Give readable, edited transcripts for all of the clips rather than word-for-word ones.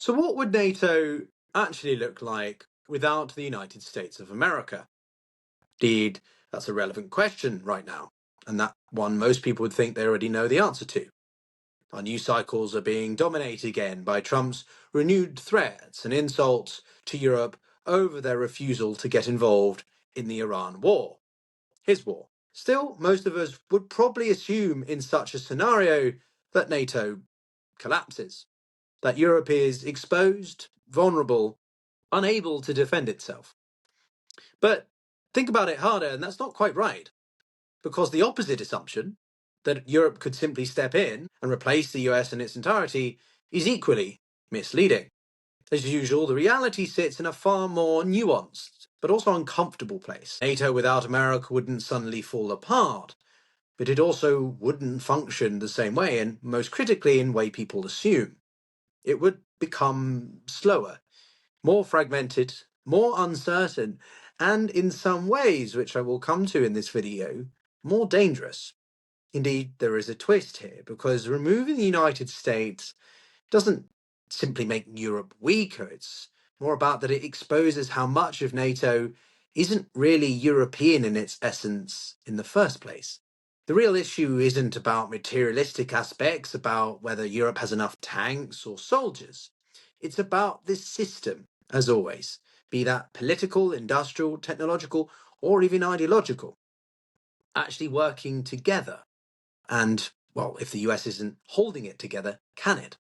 So what would NATO actually look like without the United States of America? Indeed, that's a relevant question right now, and that one most people would think they already know the answer to. Our news cycles are being dominated again by Trump's renewed threats and insults to Europe over their refusal to get involved in the Iran war, his war. Still, most of us would probably assume in such a scenario that NATO collapses, that Europe is exposed, vulnerable, unable to defend itself. But think about it harder, and that's not quite right, because the opposite assumption, that Europe could simply step in and replace the US in its entirety, is equally misleading. As usual, the reality sits in a far more nuanced, but also uncomfortable place. NATO without America wouldn't suddenly fall apart, but it also wouldn't function the same way, and most critically, in the way people assume. It would become slower, more fragmented, more uncertain, and in some ways, which I will come to in this video, more dangerous. Indeed, there is a twist here, because removing the United States doesn't simply make Europe weaker. It's more about that it exposes how much of NATO isn't really European in its essence in the first place. The real issue isn't about materialistic aspects, about whether Europe has enough tanks or soldiers. It's about this system, as always, be that political, industrial, technological, or even ideological, actually working together. And, well, if the US isn't holding it together, can it?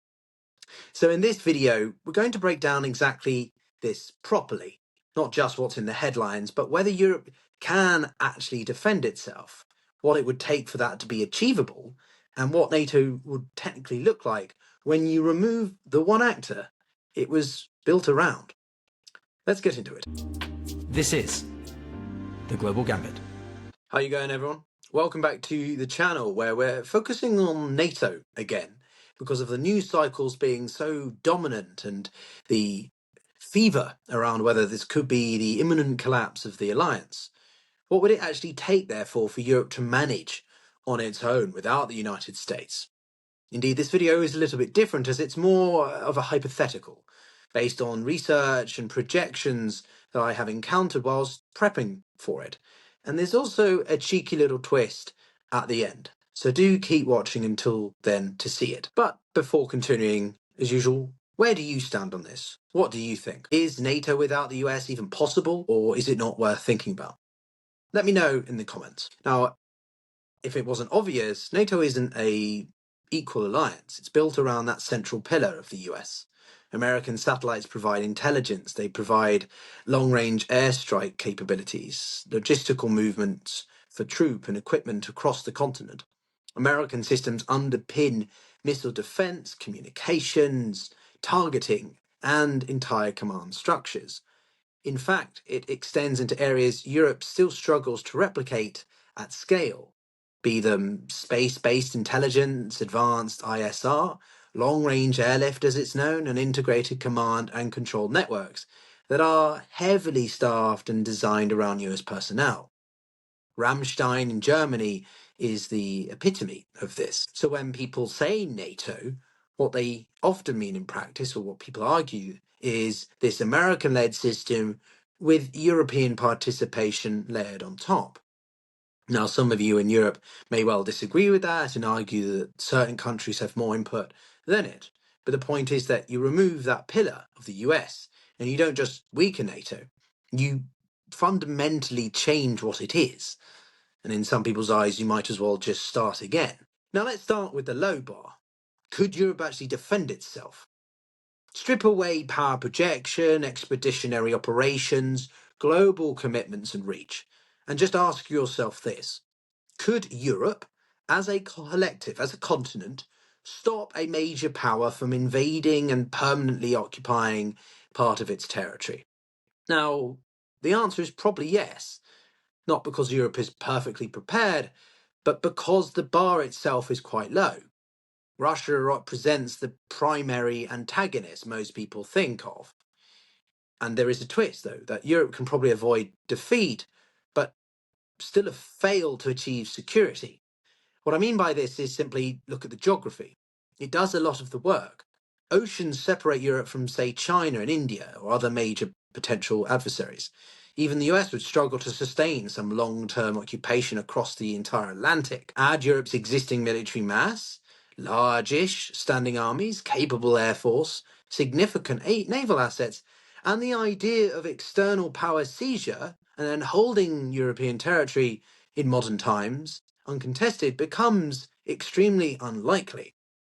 So in this video, we're going to break down exactly this properly, not just what's in the headlines, but whether Europe can actually defend itself, what it would take for that to be achievable, and what NATO would technically look like when you remove the one actor it was built around. Let's get into it. This is the Global Gambit. How you going, everyone? Welcome back to the channel where we're focusing on NATO again because of the news cycles being so dominant and the fever around whether this could be the imminent collapse of the alliance. What would it actually take, therefore, for Europe to manage on its own without the United States? Indeed, this video is a little bit different as it's more of a hypothetical, based on research and projections that I have encountered whilst prepping for it. And there's also a cheeky little twist at the end. So do keep watching until then to see it. But before continuing, as usual, where do you stand on this? What do you think? Is NATO without the US even possible, or is it not worth thinking about? Let me know in the comments. Now, if it wasn't obvious, NATO isn't a equal alliance. It's built around that central pillar of the US. American satellites provide intelligence, they provide long-range airstrike capabilities, logistical movements for troop and equipment across the continent. American systems underpin missile defense, communications, targeting, and entire command structures. In fact, it extends into areas Europe still struggles to replicate at scale, be them space-based intelligence, advanced ISR, long-range airlift as it's known, and integrated command and control networks that are heavily staffed and designed around US personnel. Ramstein in Germany is the epitome of this. So when people say NATO, what they often mean in practice, or what people argue, is this American-led system with European participation layered on top. Now, some of you in Europe may well disagree with that and argue that certain countries have more input than it. But the point is that you remove that pillar of the US and you don't just weaken NATO, you fundamentally change what it is. And in some people's eyes, you might as well just start again. Now let's start with the low bar. Could Europe actually defend itself? Strip away power projection, expeditionary operations, global commitments and reach, and just ask yourself this. Could Europe, as a collective, as a continent, stop a major power from invading and permanently occupying part of its territory? Now, the answer is probably yes. Not because Europe is perfectly prepared, but because the bar itself is quite low. Russia represents the primary antagonist most people think of. And there is a twist, though, that Europe can probably avoid defeat, but still have failed to achieve security. What I mean by this is simply look at the geography. It does a lot of the work. Oceans separate Europe from, say, China and India or other major potential adversaries. Even the US would struggle to sustain some long-term occupation across the entire Atlantic. Add Europe's existing military mass, large-ish standing armies, capable air force, significant naval assets, and the idea of external power seizure and then holding European territory in modern times, uncontested, becomes extremely unlikely.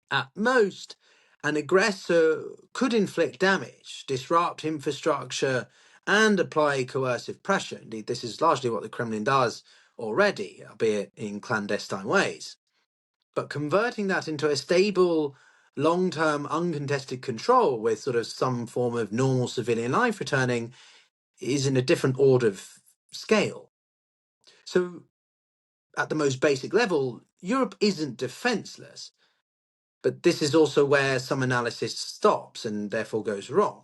At most, an aggressor could inflict damage, disrupt infrastructure, and apply coercive pressure. Indeed, this is largely what the Kremlin does already, albeit in clandestine ways. But converting that into a stable, long-term, uncontested control with sort of some form of normal civilian life returning is in a different order of scale. So, at the most basic level, Europe isn't defenseless. But this is also where some analysis stops and therefore goes wrong.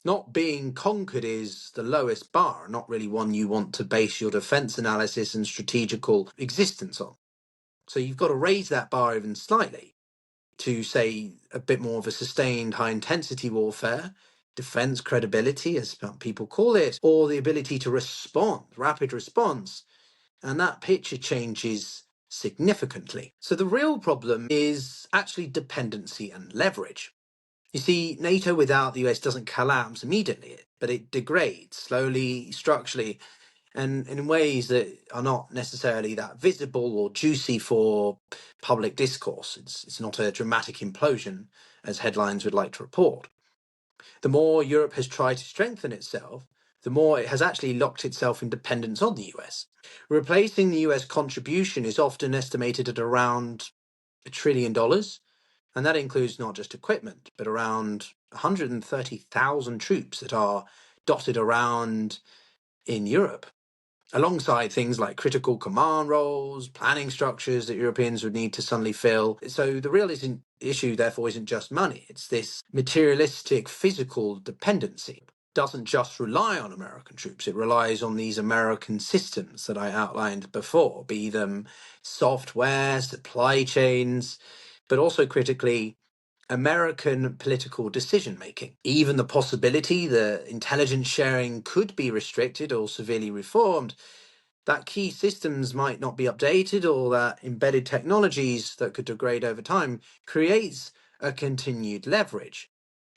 Not being conquered is the lowest bar, not really one you want to base your defense analysis and strategical existence on. So you've got to raise that bar even slightly to, say, a bit more of a sustained high intensity warfare, defense credibility, as people call it, or the ability to respond, rapid response. And that picture changes significantly. So the real problem is actually dependency and leverage. You see, NATO without the US doesn't collapse immediately, but it degrades slowly, structurally, and in ways that are not necessarily that visible or juicy for public discourse. It's not a dramatic implosion, as headlines would like to report. The more Europe has tried to strengthen itself, the more it has actually locked itself in dependence on the US. Replacing the US contribution is often estimated at around $1 trillion, and that includes not just equipment, but around 130,000 troops that are dotted around in Europe, alongside things like critical command roles, planning structures that Europeans would need to suddenly fill. So the real issue, therefore, isn't just money. It's this materialistic, physical dependency. It doesn't just rely on American troops. It relies on these American systems that I outlined before, be them software, supply chains, but also critically, American political decision making. Even the possibility that intelligence sharing could be restricted or severely reformed, that key systems might not be updated, or that embedded technologies that could degrade over time, creates a continued leverage,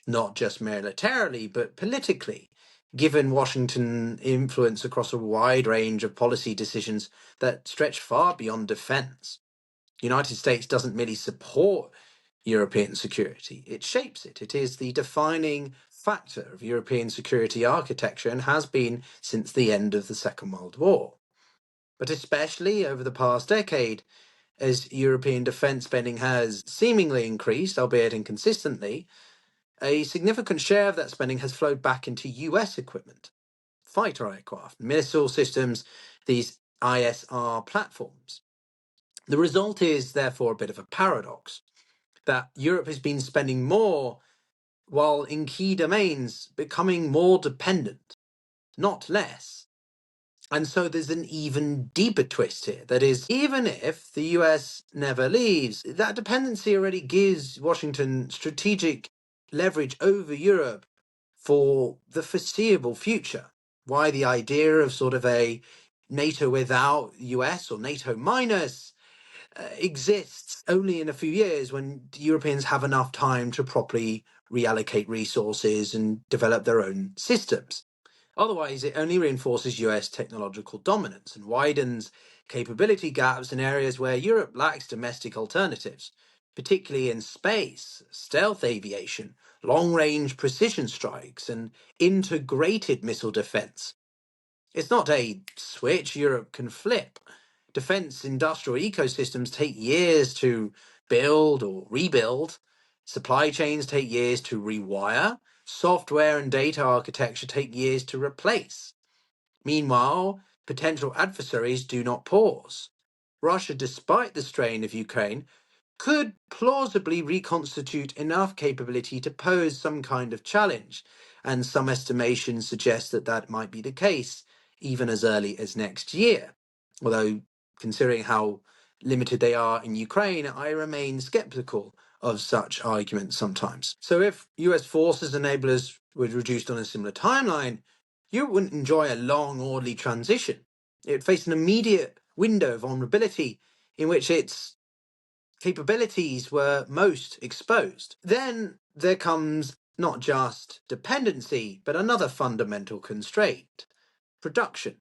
not just militarily, but politically, given Washington influence across a wide range of policy decisions that stretch far beyond defense. The United States doesn't merely support European security, it shapes it. It is the defining factor of European security architecture and has been since the end of the Second World War. But especially over the past decade, as European defence spending has seemingly increased, albeit inconsistently, a significant share of that spending has flowed back into US equipment, fighter aircraft, missile systems, these ISR platforms. The result is therefore a bit of a paradox, that Europe has been spending more while in key domains becoming more dependent, not less. And so there's an even deeper twist here. That is, even if the US never leaves, that dependency already gives Washington strategic leverage over Europe for the foreseeable future. Why the idea of sort of a NATO without US or NATO minus exists only in a few years, when Europeans have enough time to properly reallocate resources and develop their own systems. Otherwise, it only reinforces US technological dominance and widens capability gaps in areas where Europe lacks domestic alternatives, particularly in space, stealth aviation, long-range precision strikes, and integrated missile defense. It's not a switch Europe can flip. Defense industrial ecosystems take years to build or rebuild. Supply chains take years to rewire. Software and data architecture take years to replace. Meanwhile, potential adversaries do not pause. Russia, despite the strain of Ukraine, could plausibly reconstitute enough capability to pose some kind of challenge, and some estimations suggest that that might be the case even as early as next year. Although, considering how limited they are in Ukraine, I remain skeptical of such arguments sometimes. So if US forces enablers were reduced on a similar timeline, Europe wouldn't enjoy a long, orderly transition. It would face an immediate window of vulnerability in which its capabilities were most exposed. Then there comes not just dependency, but another fundamental constraint: production.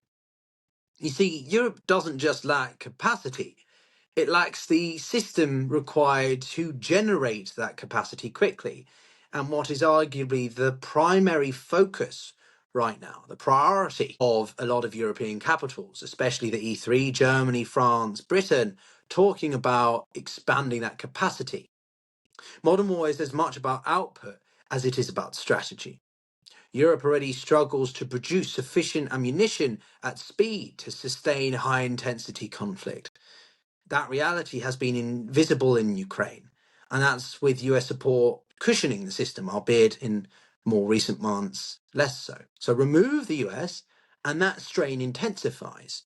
You see, Europe doesn't just lack capacity, it lacks the system required to generate that capacity quickly. And what is arguably the primary focus right now, the priority of a lot of European capitals, especially the E3, Germany, France, Britain, talking about expanding that capacity. Modern war is as much about output as it is about strategy. Europe already struggles to produce sufficient ammunition at speed to sustain high intensity conflict. That reality has been visible in Ukraine, and that's with US support cushioning the system, albeit in more recent months less so. So remove the US, and that strain intensifies.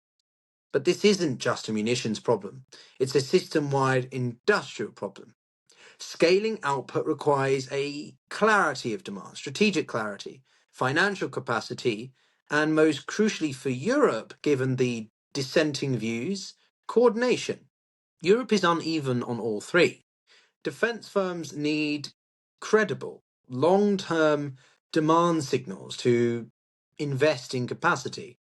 But this isn't just a munitions problem, it's a system wide industrial problem. Scaling output requires a clarity of demand, strategic clarity, financial capacity, and most crucially for Europe, given the dissenting views, coordination. Europe is uneven on all three. Defence firms need credible, long term demand signals to invest in capacity.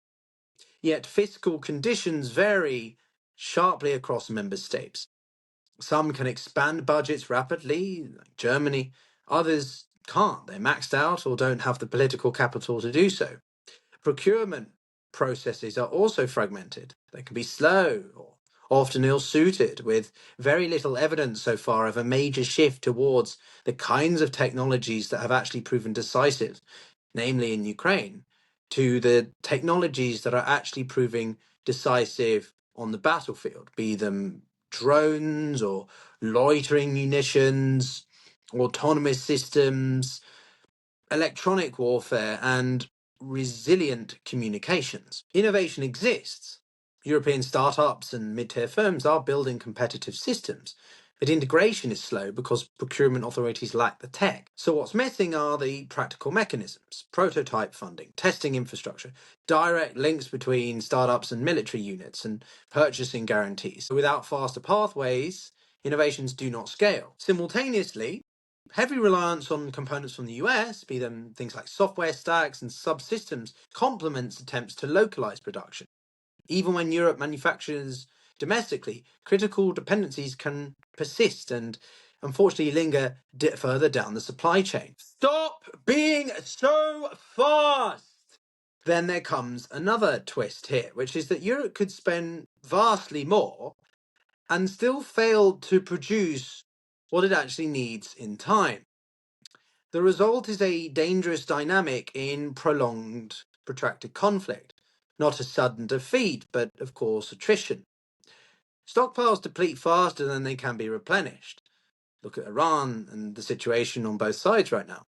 Yet fiscal conditions vary sharply across member states. Some can expand budgets rapidly, like Germany. Others can't. They're maxed out or don't have the political capital to do so. Procurement processes are also fragmented. They can be slow or often ill-suited, with very little evidence so far of a major shift towards the kinds of technologies that have actually proven decisive, namely in Ukraine, to the technologies that are actually proving decisive on the battlefield, be them drones or loitering munitions, autonomous systems, electronic warfare, and resilient communications. Innovation exists. European startups and mid-tier firms are building competitive systems, but integration is slow because procurement authorities lack the tech. So what's missing are the practical mechanisms: prototype funding, testing infrastructure, direct links between startups and military units, and purchasing guarantees. Without faster pathways, innovations do not scale. Simultaneously, heavy reliance on components from the US, be them things like software stacks and subsystems, complements attempts to localize production. Even when Europe manufactures domestically, critical dependencies can persist and unfortunately linger further down the supply chain. Stop being so fast! Then there comes another twist here, which is that Europe could spend vastly more and still fail to produce what it actually needs in time. The result is a dangerous dynamic in prolonged, protracted conflict. Not a sudden defeat, but of course attrition. Stockpiles deplete faster than they can be replenished. Look at Iran and the situation on both sides right now.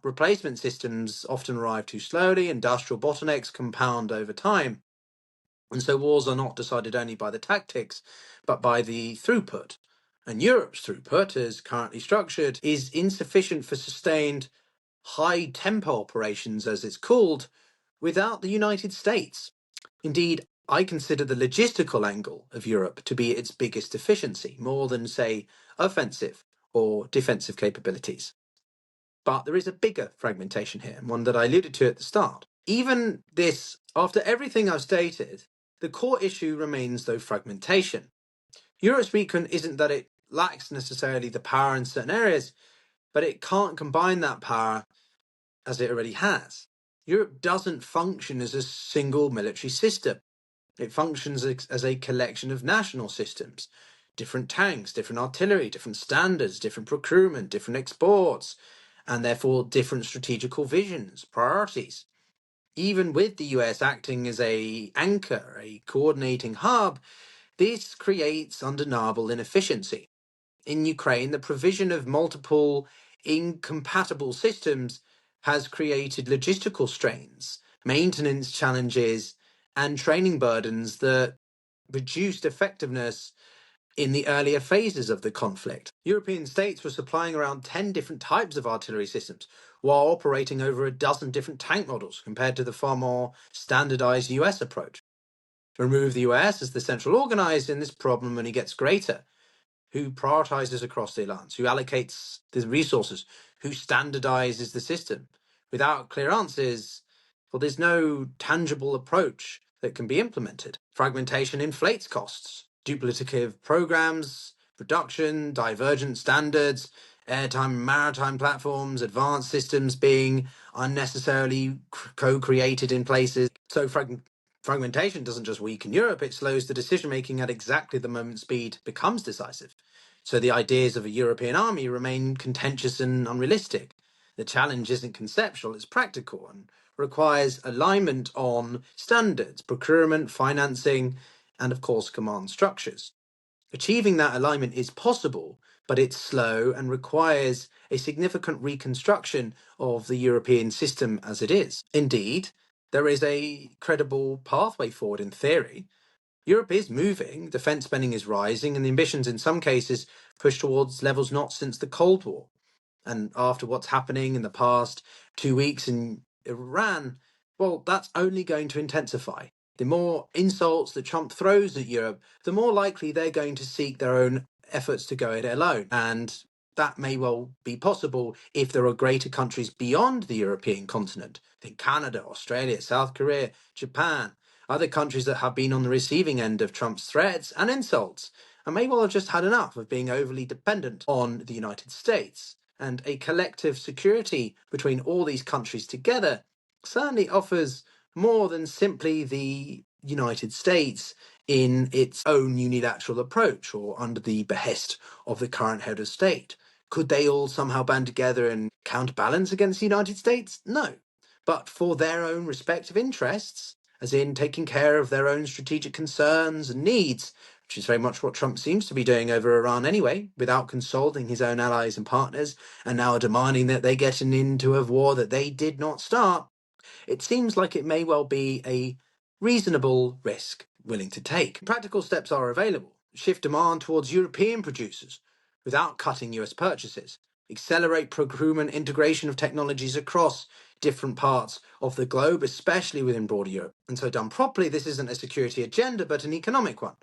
Replacement systems often arrive too slowly, industrial bottlenecks compound over time. And so wars are not decided only by the tactics, but by the throughput. And Europe's throughput, as currently structured, is insufficient for sustained high tempo operations, as it's called, without the United States. Indeed, I consider the logistical angle of Europe to be its biggest deficiency, more than, say, offensive or defensive capabilities. But there is a bigger fragmentation here, and one that I alluded to at the start. Even this, after everything I've stated, the core issue remains, though, fragmentation. Europe's weakness isn't that it lacks necessarily the power in certain areas, but it can't combine that power as it already has. Europe doesn't function as a single military system. It functions as a collection of national systems. Different tanks, different artillery, different standards, different procurement, different exports, and therefore different strategical visions, priorities. Even with the US acting as an anchor, a coordinating hub, this creates undeniable inefficiency. In Ukraine, the provision of multiple incompatible systems has created logistical strains, maintenance challenges, and training burdens that reduced effectiveness in the earlier phases of the conflict. European states were supplying around 10 different types of artillery systems, while operating over a dozen different tank models, compared to the far more standardized US approach. Remove the US as the central organizer, and this problem only gets greater. Who prioritizes across the alliance? Who allocates the resources? Who standardizes the system? Without clear answers, well, there's no tangible approach that can be implemented. Fragmentation inflates costs. Duplicative programs, production, divergent standards, airtime and maritime platforms, advanced systems being unnecessarily co-created in places. So fragmentation doesn't just weaken Europe, it slows the decision making at exactly the moment speed becomes decisive. So the ideas of a European army remain contentious and unrealistic. The challenge isn't conceptual, it's practical and requires alignment on standards, procurement, financing, and of course, command structures. Achieving that alignment is possible, but it's slow and requires a significant reconstruction of the European system as it is. Indeed, there is a credible pathway forward in theory. Europe is moving, defence spending is rising, and the ambitions in some cases push towards levels not since the Cold War. And after what's happening in the past 2 weeks in Iran, well, that's only going to intensify. The more insults that Trump throws at Europe, the more likely they're going to seek their own efforts to go it alone. And that may well be possible if there are greater countries beyond the European continent. Think Canada, Australia, South Korea, Japan, other countries that have been on the receiving end of Trump's threats and insults, and may well have just had enough of being overly dependent on the United States. And a collective security between all these countries together certainly offers more than simply the United States in its own unilateral approach or under the behest of the current head of state. Could they all somehow band together and counterbalance against the United States? No. But for their own respective interests, as in taking care of their own strategic concerns and needs, which is very much what Trump seems to be doing over Iran anyway, without consulting his own allies and partners, and now demanding that they get into a war that they did not start, it seems like it may well be a reasonable risk willing to take. Practical steps are available. Shift demand towards European producers without cutting US purchases. Accelerate procurement integration of technologies across different parts of the globe, especially within broader Europe. And so done properly, this isn't a security agenda, but an economic one.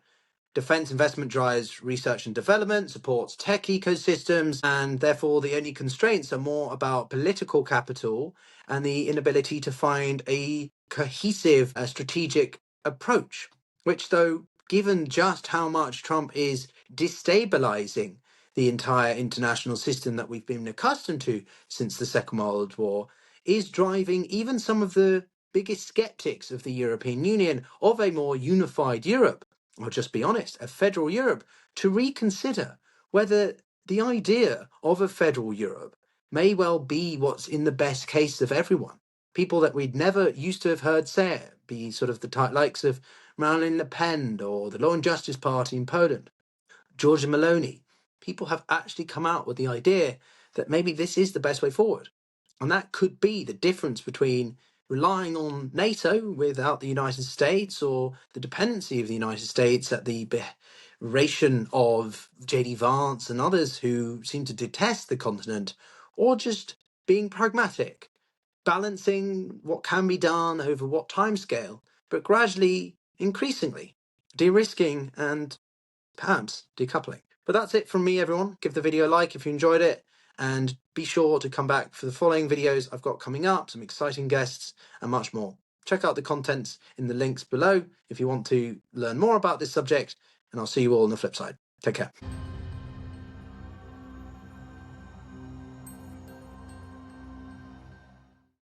Defence investment drives research and development, supports tech ecosystems, and therefore the only constraints are more about political capital and the inability to find a cohesive strategic approach, which, though, given just how much Trump is destabilizing the entire international system that we've been accustomed to since the Second World War, is driving even some of the biggest skeptics of the European Union of a more unified Europe, or just be honest, a federal Europe, to reconsider whether the idea of a federal Europe may well be what's in the best case of everyone. People that we'd never used to have heard say it, be sort of the likes of Marine Le Pen or the Law and Justice Party in Poland, Giorgia Meloni. People have actually come out with the idea that maybe this is the best way forward. And that could be the difference between relying on NATO without the United States, or the dependency of the United States at the behation of J.D. Vance and others who seem to detest the continent, or just being pragmatic, balancing what can be done over what timescale, but gradually, increasingly, de-risking and perhaps decoupling. But that's it from me, everyone. Give the video a like if you enjoyed it, and be sure to come back for the following videos I've got coming up, some exciting guests and much more. Check out the contents in the links below if you want to learn more about this subject, and I'll see you all on the flip side. Take care.